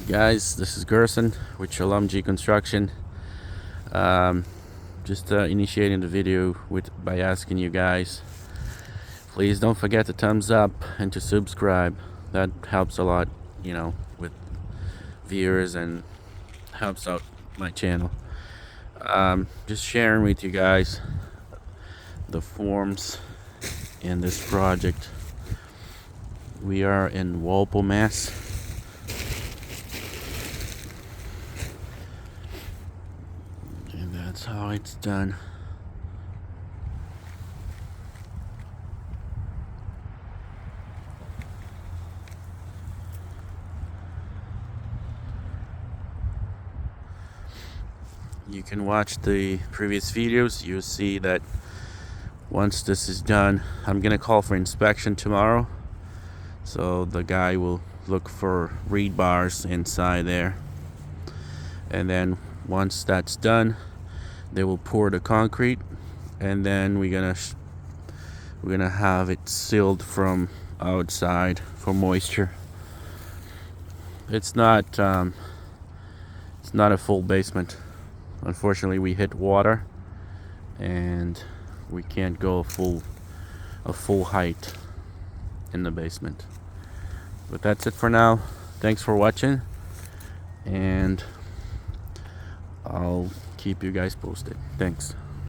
Guys, this is Gerson with Shalom G Construction. Just initiating the video by asking you guys, please don't forget to thumbs up and to subscribe. That helps a lot, with viewers and helps out my channel. Just sharing with you guys the forms in this project. We are in Walpole, Mass. That's how it's done. You can watch the previous videos. You'll see that once this is done, I'm gonna call for inspection tomorrow. So the guy will look for reed bars inside there, and then once that's done, they will pour the concrete, and then we're gonna have it sealed from outside for moisture. It's not a full basement. Unfortunately, we hit water and we can't go a full height in the basement. But that's it for now. Thanks for watching, and I'll keep you guys posted. Thanks.